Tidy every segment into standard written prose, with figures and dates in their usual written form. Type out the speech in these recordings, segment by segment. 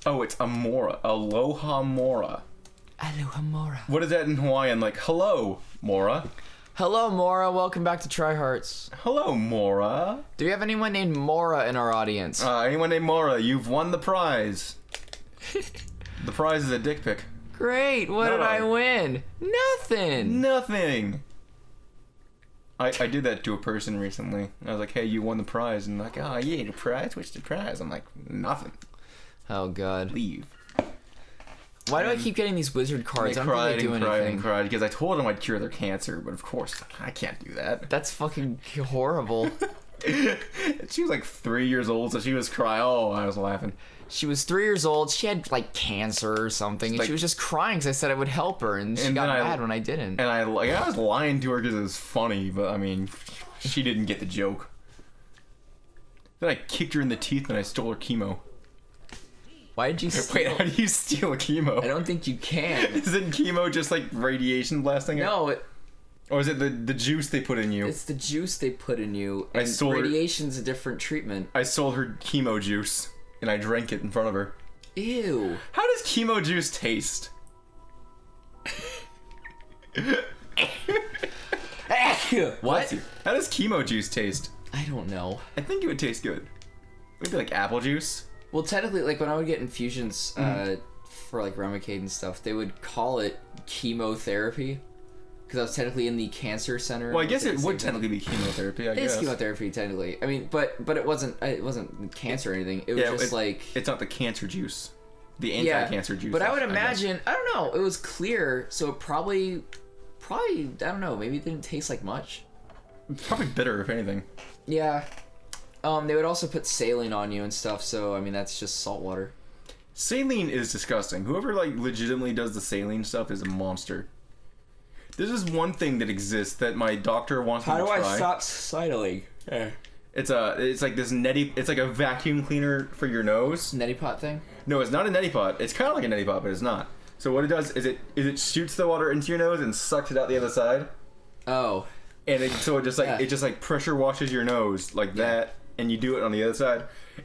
Oh, it's Amora. Aloha Mora. Aloha Mora. What is that in Hawaiian? Like, hello, Mora. Hello, Mora. Welcome back to Try Hearts. Hello, Mora. Do we have anyone named Mora in our audience? Anyone named Mora, you've won the prize. The prize is a dick pic. Great. What did I win? Nothing. Nothing. I did that to a person recently. I was like, hey, you won the prize. And like, oh, yeah, the prize? What's the prize? I'm like, nothing. Oh, God. Leave. Why do I keep getting these wizard cards? They I don't cried think they do and cried anything. and cried because I told them I'd cure their cancer, but of course, I can't do that. That's fucking horrible. She was like 3 years old, so she was crying. Oh, I was laughing. She was 3 years old. She had like cancer or something, and she was just crying because I said I would help her, and she got mad when I didn't. And I was lying to her because it was funny, but I mean, she didn't get the joke. Then I kicked her in the teeth and I stole her chemo. Why did you steal? Wait, how do you steal a chemo? I don't think you can. Isn't chemo just like radiation blasting? No, or is it the juice they put in you? It's the juice they put in you, and radiation's a different treatment. I stole her chemo juice, and I drank it in front of her. Ew. How does chemo juice taste? What? How does chemo juice taste? I don't know. I think it would taste good. Maybe like apple juice? Well, technically, like when I would get infusions for like Remicade and stuff, they would call it chemotherapy. Because I was technically in the cancer center. Well, I guess it would technically be chemotherapy, I guess. It is chemotherapy, technically. I mean, but it wasn't cancer or anything. It was just like... It's not the cancer juice. The anti-cancer juice. But I would imagine... I don't know. It was clear, so it probably... I don't know. Maybe it didn't taste like much. It's probably bitter, if anything. Yeah. They would also put saline on you and stuff, so, I mean, that's just salt water. Saline is disgusting. Whoever, like, legitimately does the saline stuff is a monster. This is one thing that exists that my doctor wants me to try. How do I stop sidling? It's like this neti. It's like a vacuum cleaner for your nose. Neti pot thing? No, it's not a neti pot. It's kind of like a neti pot, but it's not. So what it does is it shoots the water into your nose and sucks it out the other side. Oh. And it just like pressure washes your nose like that, and you do it on the other side,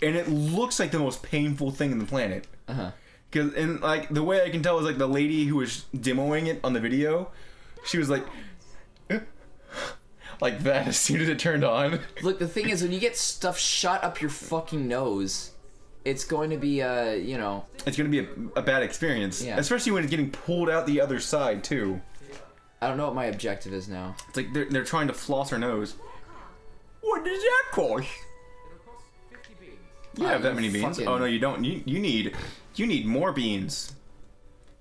and it looks like the most painful thing on the planet. Because and like the way I can tell is like the lady who was demoing it on the video. She was like that as soon as it turned on. Look, the thing is, when you get stuff shot up your fucking nose, it's going to be, you know... It's going to be a bad experience. Yeah. Especially when it's getting pulled out the other side, too. I don't know what my objective is now. It's like they're trying to floss her nose. What does that cost? You have that many beans. Oh, no, you don't. You need more beans.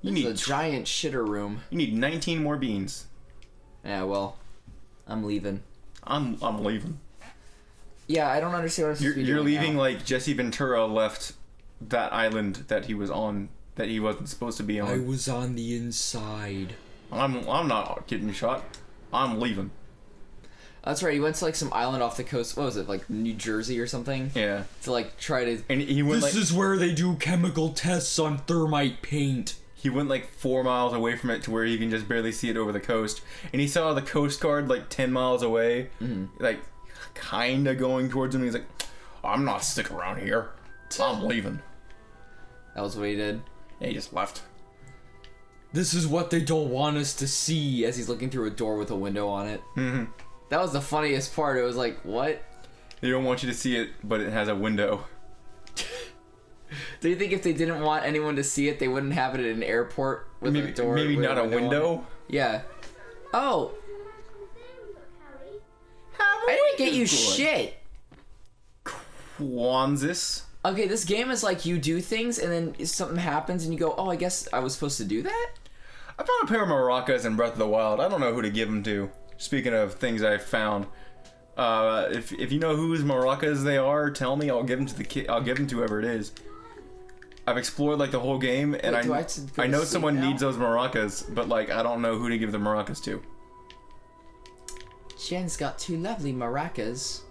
You need a giant shitter room. You need 19 more beans. Yeah, well, I'm leaving. I'm leaving. Yeah, I don't understand what I'm supposed to be doing. You're leaving now. like Jesse Ventura left that island that he was on, that he wasn't supposed to be on. I was on the inside. I'm not getting shot. I'm leaving. That's right. He went to like some island off the coast. What was it, like New Jersey or something? Yeah. To like try to. And he went. This is where they do chemical tests on thermite paint. He went like 4 miles away from it to where you can just barely see it over the coast. And he saw the Coast Guard like 10 miles away, like kind of going towards him. He's like, I'm not sticking around here. I'm leaving. That was what he did. Yeah, he just left. This is what they don't want us to see. As he's looking through a door with a window on it. That was the funniest part. It was like, what? They don't want you to see it, but it has a window. Do you think if they didn't want anyone to see it, they wouldn't have it at an airport with a door? Maybe not a window? Yeah. Oh. I didn't get you shit. Kwanzaa. Okay, this game is like you do things and then something happens and you go, oh, I guess I was supposed to do that? I found a pair of maracas in Breath of the Wild. I don't know who to give them to. Speaking of things I found, if you know whose maracas they are, tell me. I'll give them to the kid. I'll give them to whoever it is. I've explored like the whole game, and I know someone needs those maracas, but like I don't know who to give the maracas to. Jen's got 2 lovely maracas.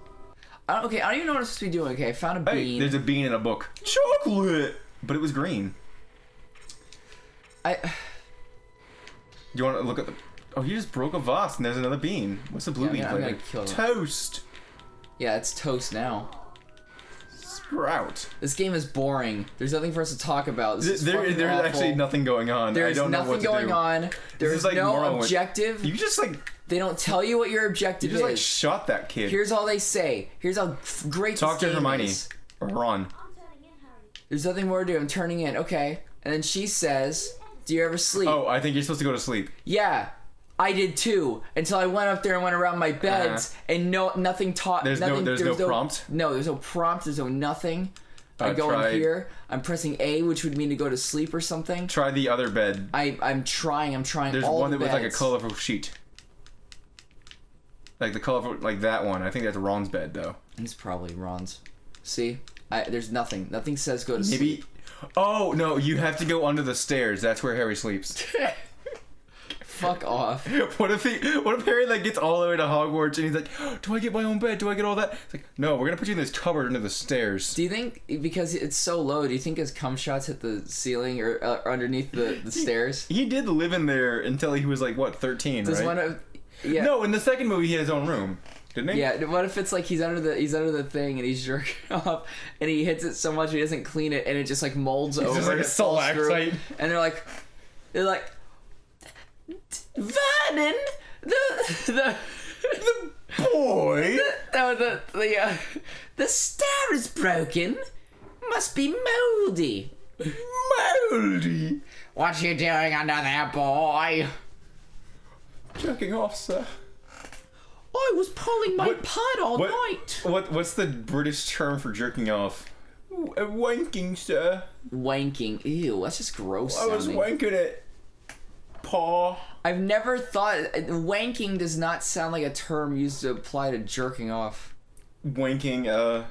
Okay, I don't even know what I'm supposed to be doing. Okay, I found a bean. Hey, there's a bean in a book. Chocolate, but it was green. Do you want to look at the? Oh, he just broke a vase, and there's another bean. What's the blue bean flavor? I'm gonna kill him. Toast. Yeah, it's toast now. Trout. This game is boring. There's nothing for us to talk about. This is There's fucking awful. actually nothing going on. There's I don't know nothing what to going do. on. There's like no Morrowind. objective. You just like They don't tell you what your you objective just like is. shot that kid. Here's all they say. Here's how great Talk this to game Hermione is. or Ron. There's nothing more to do. I'm turning in. Okay. And then she says, "Do you ever sleep?" Oh, I think you're supposed to go to sleep. Yeah. I did too, until I went up there and went around my beds, and nothing taught. There's nothing, no prompt? No, there's no prompt. There's no nothing. I go try- in here. I'm pressing A, which would mean to go to sleep or something. Try the other bed. I'm trying. There's all one the that with like a beds. colorful sheet. Like the colorful, like that one. I think that's Ron's bed though. It's probably Ron's. See, there's nothing. Nothing says go to sleep. Maybe. Oh no, you have to go under the stairs. That's where Harry sleeps. Fuck off. What if Harry like gets all the way to Hogwarts and he's like, do I get my own bed? Do I get all that? It's like, no, we're gonna put you in this cupboard under the stairs. Do you think, because it's so low, do you think his cum shots hit the ceiling or underneath the stairs? He did live in there until he was like what, 13, Does right? one of, yeah. No, in the second movie he had his own room, didn't he? Yeah, what if it's like he's under the thing and he's jerking off and he hits it so much he doesn't clean it and it just like molds over just like and a it falls through. stalactite. And they're like Vernon, the Boy, the stair is broken. Must be moldy. moldy. What you doing under there, boy? Jerking off, sir. I was pulling my pud all night. What's the British term for jerking off? Wanking, sir. Wanking. Ew, that's just gross I was sounding. wanking it. Paw. I've never thought wanking does not sound like a term used to apply to jerking off. Wanking,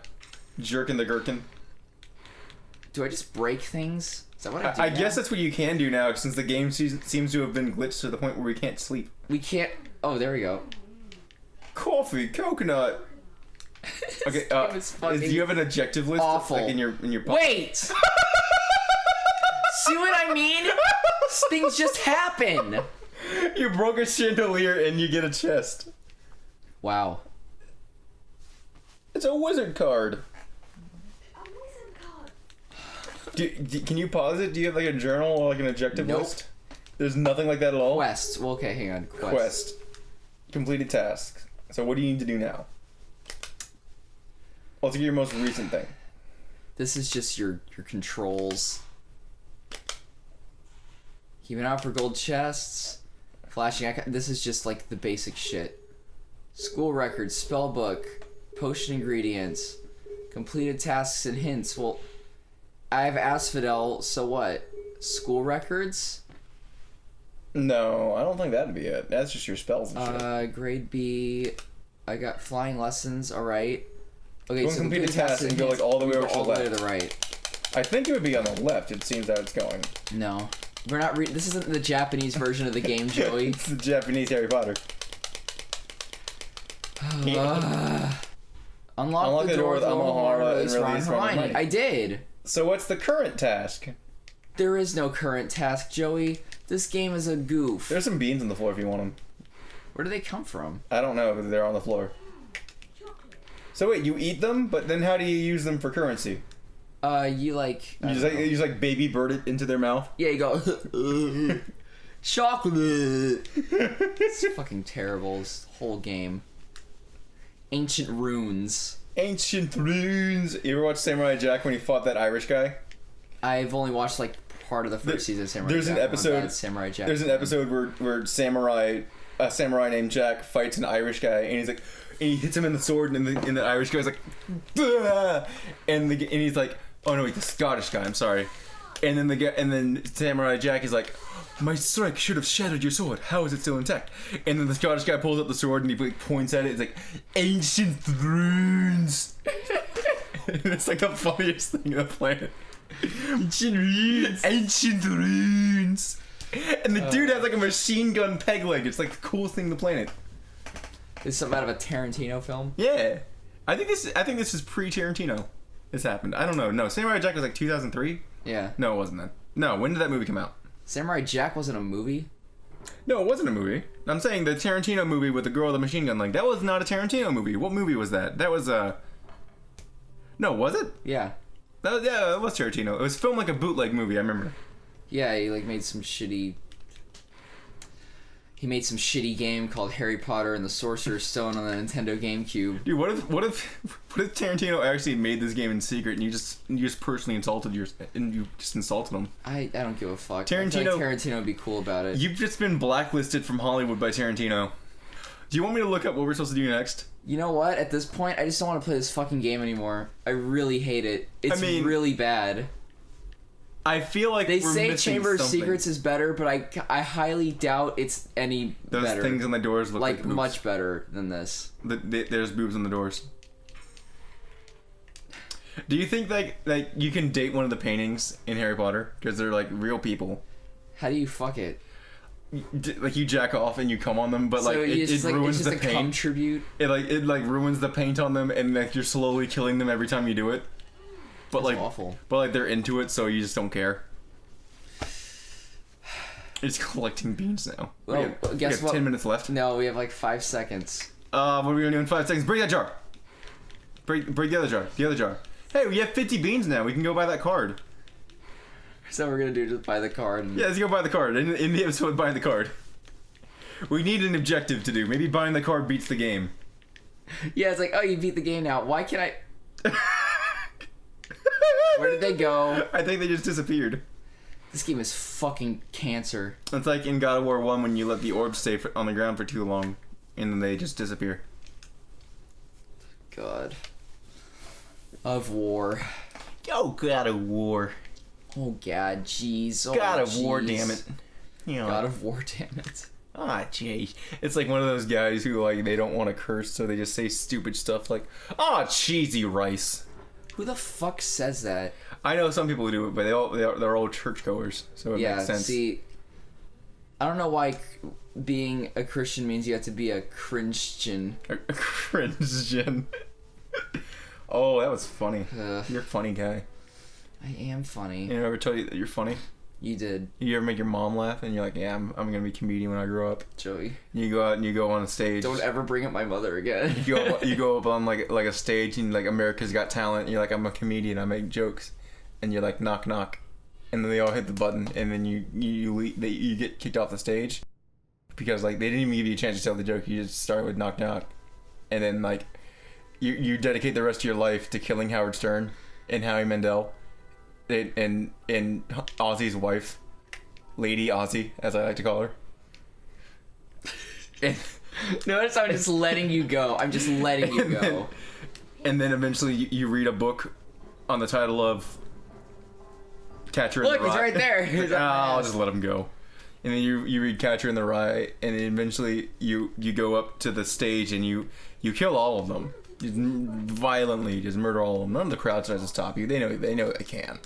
jerking the gherkin. Do I just break things? Is that what I do? I now? guess that's what you can do now, since the game seems to have been glitched to the point where we can't sleep. We can't. Oh, there we go. Coffee, coconut. Okay, game is fucking do you have an objective list? awful. Like in your Wait. See what I mean? Things just happen. You broke a chandelier and you get a chest. Wow. It's a wizard card. Can you pause it? Do you have like a journal or like an objective Nope. list? There's nothing like that at all? Quest. Well, okay, hang on. Quest. Completed task. So what do you need to do now? What's your most recent thing? This is just your controls. Keep an eye out for gold chests. Flashing icon. This is just like the basic shit. School records, spell book, potion ingredients, completed tasks and hints. Well, I have Asphodel, so what? School records? No, I don't think that'd be it. That's just your spells and shit. Grade B. I got flying lessons, alright. Okay, Go and complete a task and go like hints. all the way Go over to the all the way left. to the right. I think it would be on the left. It seems how it's going. No. We're not this isn't the Japanese version of the game, Joey. It's the Japanese Harry Potter. Unlock the door with Amahara and release Ron release Ron Hermione. Hermione. I did. So what's the current task? There is no current task, Joey. This game is a goof. There's some beans on the floor if you want them. Where do they come from? I don't know, but they're on the floor. So wait, you eat them, but then how do you use them for currency? You like... You just like baby bird it into their mouth? Yeah, you go... Chocolate! It's fucking terrible, this whole game. Ancient runes. Ancient runes. You ever watch Samurai Jack when he fought that Irish guy? I've only watched like part of the first season of Samurai There's Jack. an I'm a episode. bad Samurai Jack. There's an episode where a samurai named Jack fights an Irish guy, and he's like, and he hits him in the sword, and the Irish guy's like, "Bah!" and he's like, oh no, wait, the Scottish guy. I'm sorry. And then Samurai Jack is like, my strike should have shattered your sword. How is it still intact? And then the Scottish guy pulls up the sword and he like, points at it. It's like, ancient runes. And it's like the funniest thing on the planet. Ancient runes. Ancient runes. And the dude has like a machine gun peg leg. It's like the coolest thing on the planet. Is something out of a Tarantino film? Yeah. I think this is pre-Tarantino. This happened. I don't know. No, Samurai Jack was like 2003. Yeah. No, it wasn't then. No, when did that movie come out? Samurai Jack wasn't a movie? No, it wasn't a movie. I'm saying the Tarantino movie with the girl with the machine gun leg. That was not a Tarantino movie. What movie was that? That was No, was it? Yeah. Yeah, it was Tarantino. It was filmed like a bootleg movie, I remember. Yeah, he like made some shitty... He made some shitty game called Harry Potter and the Sorcerer's Stone on the Nintendo GameCube. Dude, what if Tarantino actually made this game in secret and you just personally insulted him? I don't give a fuck. Tarantino, I feel like Tarantino would be cool about it. You've just been blacklisted from Hollywood by Tarantino. Do you want me to look up what we're supposed to do next? You know what? At this point, I just don't want to play this fucking game anymore. I really hate it. It's really bad. I feel like they we're say missing Chamber of something. Secrets is better, but I highly doubt it's any Those better. things on the doors look like boobs. Much better than this. There's boobs on the doors. Do you think like you can date one of the paintings in Harry Potter because they're like real people? How do you fuck it? Like you jack off and you come on them, but So like it ruins the a paint. cum tribute. It like ruins the paint on them, and like you're slowly killing them every time you do it. But That's like awful. But like they're into it, so you just don't care. It's collecting beans now. Well, guess we have what? 10 minutes left. No, we have like 5 seconds. What are we gonna do in 5 seconds? Break that jar. Break the other jar. The other jar. Hey, we have 50 beans now. We can go buy that card. So we're gonna do just buy the card. And... Yeah, let's go buy the card. In the episode, buy the card. We need an objective to do. Maybe buying the card beats the game. Yeah, it's like, oh, you beat the game now. Why can't I? Where did they go? I think they just disappeared. This game is fucking cancer. It's like in God of War 1 when you let the orbs stay on the ground for too long, and then they just disappear. God. Of War. Oh, God of War. Oh, God, jeez. Oh, God of War, jeez. damn it. You know, God of War, damn it. Ah, jeez. It's like one of those guys who, like, they don't want to curse, so they just say stupid stuff like, ah, cheesy rice. Who the fuck says that? I know some people who do it, but they're all churchgoers, so it makes sense. See, I don't know why being a Christian means you have to be a Christian. A Christian. Oh, that was funny. You're a funny guy. I am funny. You ever tell you that you're funny? You did. You ever make your mom laugh and you're like, yeah, I'm gonna be a comedian when I grow up. Joey. You go out and you go on a stage. Don't ever bring up my mother again. you go up on like a stage and like America's Got Talent. And you're like, I'm a comedian. I make jokes, and you're like, knock knock, and then they all hit the button, and then you get kicked off the stage because like they didn't even give you a chance to tell the joke. You just start with knock knock, and then like you dedicate the rest of your life to killing Howard Stern and Howie Mandel. And Ozzy's wife, Lady Ozzy, as I like to call her. And Notice I'm just letting you go. I'm just letting you go. And then eventually you read a book on the title of Catcher in the Rye. Look, it's right there. I'll just let him go. And then you read Catcher in the Rye, and then eventually you go up to the stage and you kill all of them. Just violently, just murder all of them. None of the crowd tries to stop you. They know they can.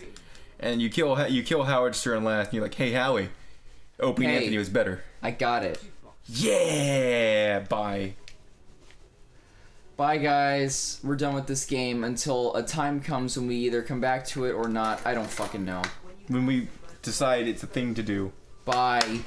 And you kill Howard Stern last, and you're like, hey Howie, Opie and Anthony was better. I got it. Yeah, bye. Bye guys. We're done with this game until a time comes when we either come back to it or not. I don't fucking know. When we decide it's a thing to do. Bye.